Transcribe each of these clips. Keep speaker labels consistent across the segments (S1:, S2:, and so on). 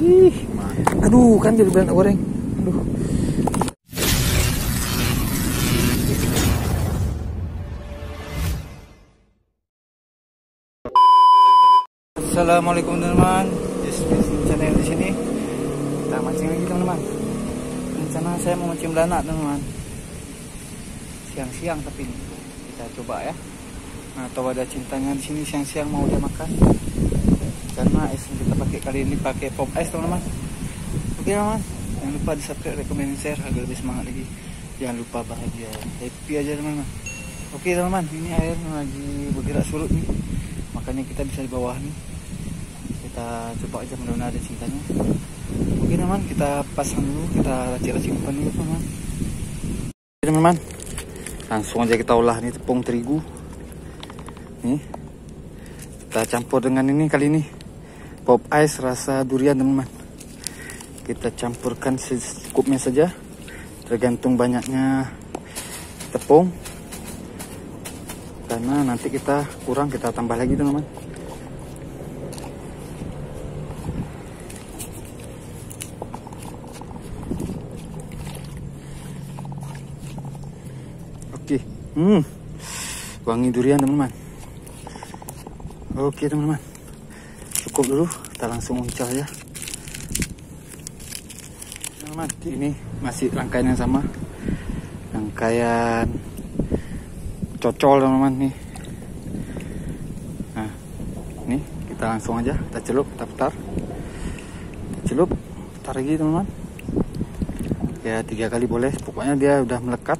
S1: Ih, aduh, kan jadi beranak goreng. Aduh. Assalamualaikum teman-teman. Channel di sini. Kita mancing lagi teman-teman. Rencana saya mau mancing beranak teman-teman. Siang-siang tapi kita coba ya. Nah, tahu ada cintanya di sini siang-siang mau dia makan. Karena es yang kita pakai kali ini pakai pop ice teman-teman. Oke teman-teman, jangan lupa di subscribe, rekomend, share agar lebih semangat lagi. Jangan lupa bahagia, happy aja teman-teman. Oke teman-teman, ini air lagi bergerak surut nih, makanya kita bisa di bawah nih. Kita coba aja mudah-mudahan ada cintanya. Oke teman-teman, kita pasang dulu, kita racik-racik umpan dulu teman-teman. Oke teman-teman, langsung aja kita olah nih tepung terigu. Nih, kita campur dengan ini kali ini pop ice rasa durian teman-teman. Kita campurkan secukupnya saja, tergantung banyaknya tepung. Karena nanti kita kurang, kita tambah lagi teman-teman. Oke, wangi durian teman-teman. Oke teman-teman, cukup dulu, kita langsung uncal ya teman-teman. Ini masih rangkaian yang sama, rangkaian cocol teman-teman nih. Nah, ini kita langsung aja, kita celup, kita putar, celup, putar lagi teman-teman. Ya 3 kali boleh, pokoknya dia udah melekat.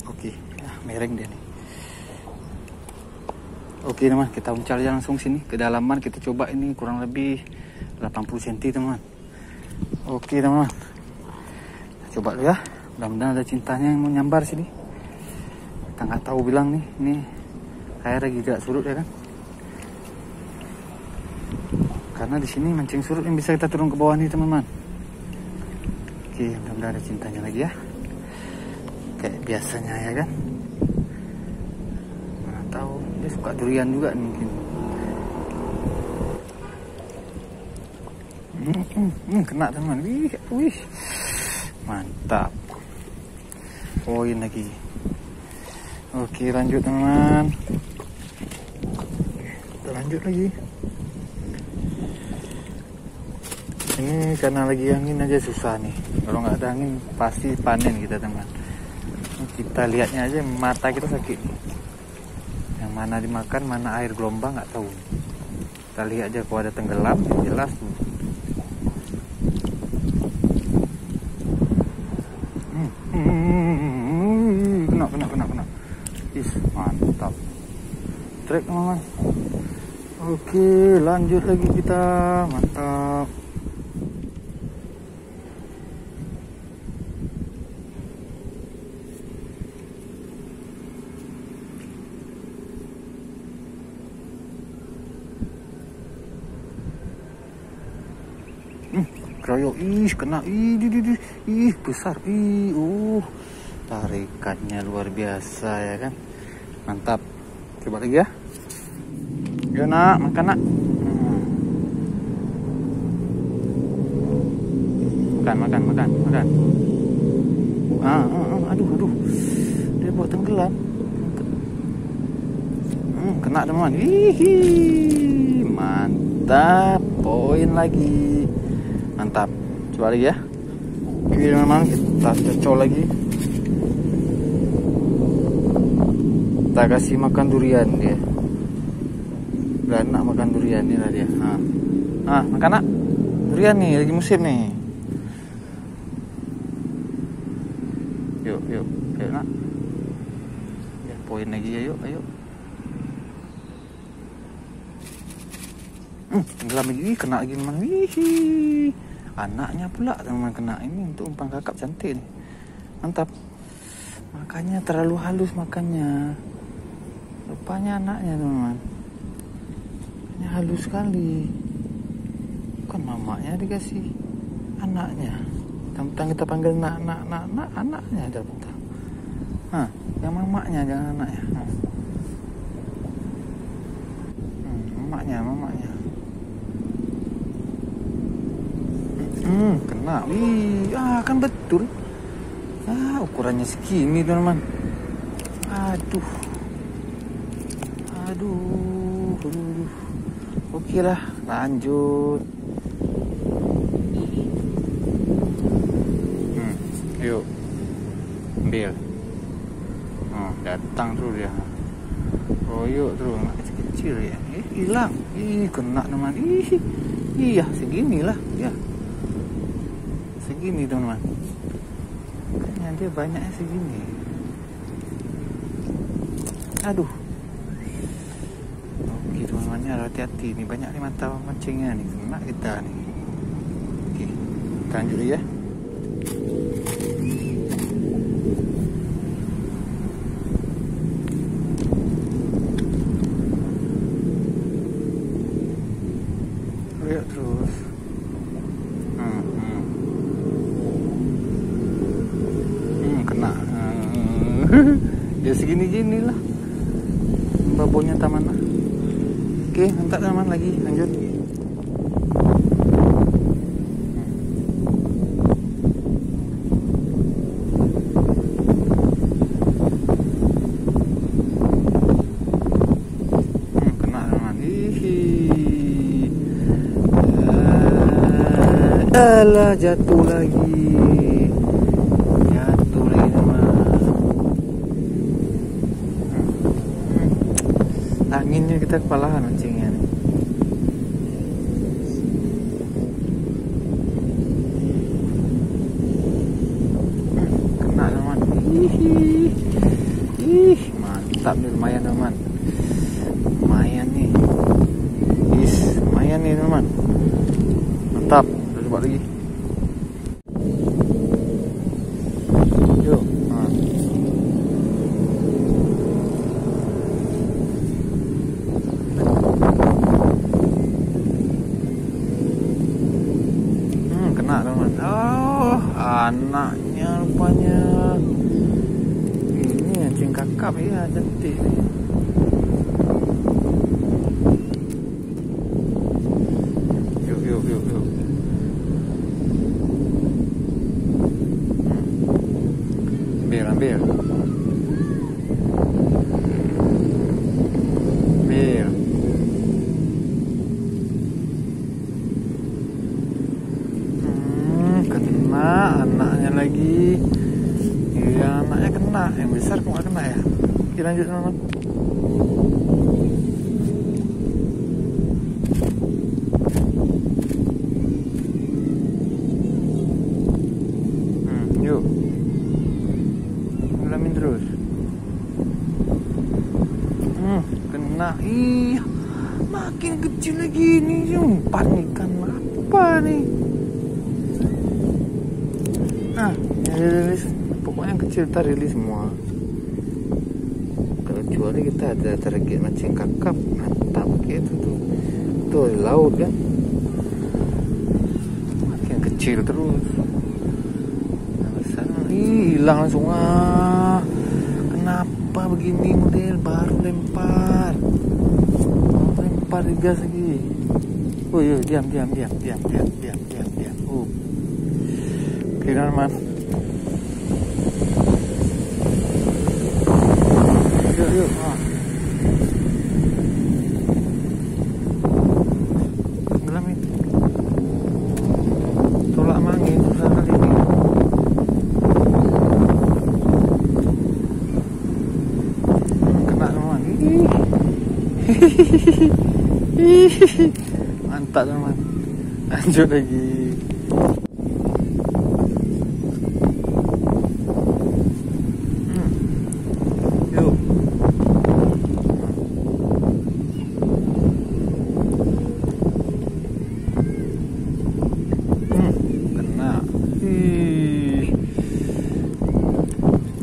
S1: Oke, nah, mereng dia nih. Oke teman, kita uncal aja langsung sini. Kedalaman kita coba ini kurang lebih 80 cm teman. Oke teman, coba dulu ya. Mudah-mudahan ada cintanya yang mau nyambar sini. Kita nggak tahu bilang nih, ini air lagi tidak surut ya kan? Karena di sini mancing surut yang bisa kita turun ke bawah nih teman-teman. Oke, mudah-mudahan ada cintanya lagi ya. Kayak biasanya ya kan? Nggak tahu, dia suka durian juga mungkin. Kena teman, wih, mantap. Poin lagi. Oke, lanjut teman. Kita lanjut lagi. Ini karena lagi angin aja susah nih. Kalau nggak ada angin pasti panen kita teman. Kita lihatnya aja mata kita sakit. Yang mana dimakan, mana air gelombang nggak tahu. Kita lihat aja kalau ada tenggelam jelas tuh. Kena. Mantap. Trek teman-teman. Oke, lanjut lagi kita. Mantap. Kroyok, kena, besar, tarikannya luar biasa ya kan, mantap. Coba lagi ya, yuk nak, makan nak, makan. Aduh, dia buat tenggelam, kena teman, mantap, poin lagi. Mantap, coba lagi ya. Oke memang kita cocok lagi. Kita kasih makan durian dia. Beranak makan durian nih lah dia. Nah, makan nak. Durian nih, lagi musim nih. Yuk nak. Ya, poin lagi ya, ayo. Tenggelam lagi, kena lagi teman. Anaknya pula teman kena. Ini untuk umpan kakap cantik nih. Mantap. Makanya terlalu halus makannya. Rupanya anaknya teman. Ini halus sekali. Bukan mamanya dikasih anaknya. Tentang kita panggil nak, anaknya ada bentar. Yang mamanya jangan anaknya. Mamanya. Kena. Kan betul. Ukurannya segini teman-teman. Aduh. Oke lah, lanjut. Yuk, ambil. Datang terus dia. Yuk terus, anak kecil-kecil ya. Hilang. Kena teman. Iya, seginilah ya. Segini teman. Kayaknya dia banyaknya segini. Aduh. Oke teman-teman, hati-hati nih, banyak nih mata mancingnya nih, kena kita nih. Oke, kita lanjut dulu ya. Lihat terus. Kena. Ya segini-gini lah. Babonya taman lah. Oke, mantap teman, lagi lanjut. Kena teman. Alah, jatuh lagi teman. Anginnya kita kepalahan mancingnya nih. Kena teman. Mantap nih, lumayan teman. Lumayan nih. Lumayan nih teman. Mantap. Kita coba lagi. Yuk. Kena teman. Anaknya rupanya. Ini anjing kakap ya, cantik nih. Yuk. Ambil. Kena anaknya lagi. Iya, anaknya kena. Yang besar kok gak kena ya. Oke, lanjut teman-teman. Yuk. Ulamin terus. Kena. Makin kecil lagi nih. Umpan ikan apa nih? Rilis. Pokoknya yang kecil kita rilis semua. Kecuali kita ada target mancing kakap, mantap kayak itu tuh. Tuh di laut kan. Makin kecil terus. Hilang langsung. Kenapa begini model? Baru lempar gas lagi. Iya, diam. Oke teman. Yuk. Tenggelam itu. Tolak mangin susah kali ini. Kena teman. Mantap teman. Lanjut lagi.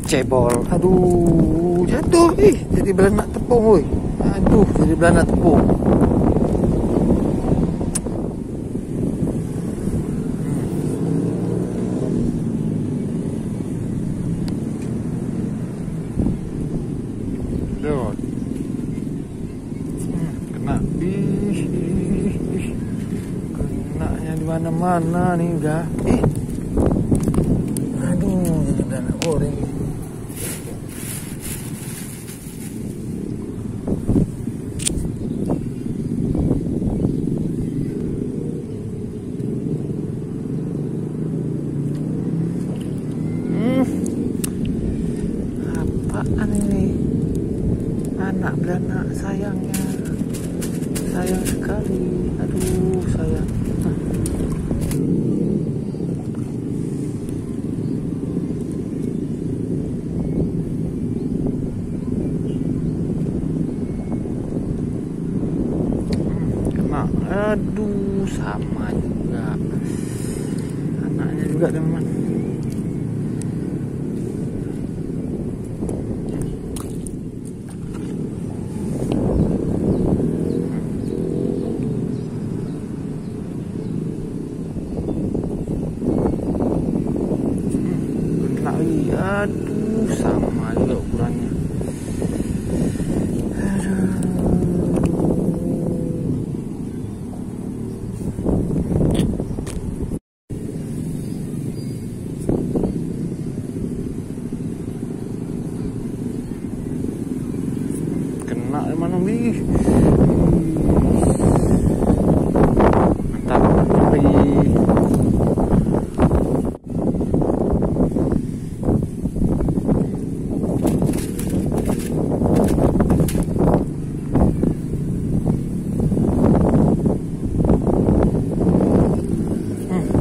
S1: Cebol. Aduh, jatuh. Jadi beranak tepung, woi. Jadi beranak tepung. Duh. Kena. Kenanya di mana-mana nih udah. Aduh, jadi udah nak goreng. Apaan ini? Anak beranak sayangnya. Sayang sekali. Aduh, sayang. Aduh, sama juga. Anaknya juga teman. Kena lagi. Aduh, sama juga ukurannya. Kena mana nih? Mantap sekali.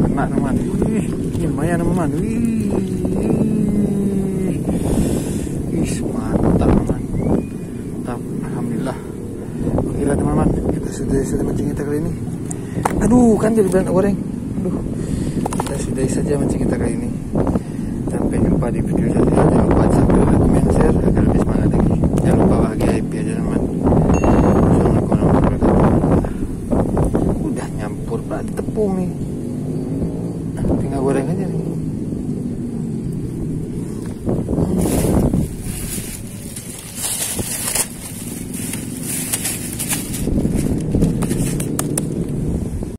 S1: Kena teman. Lumayan teman. Mantap teman. Alhamdulillah. Oke lah teman-teman, kita sudah mancing kita kali ini. Aduh, kan jadi beranak goreng. Aduh, kita sudahi saja mancing kita kali ini. Sampai jumpa di video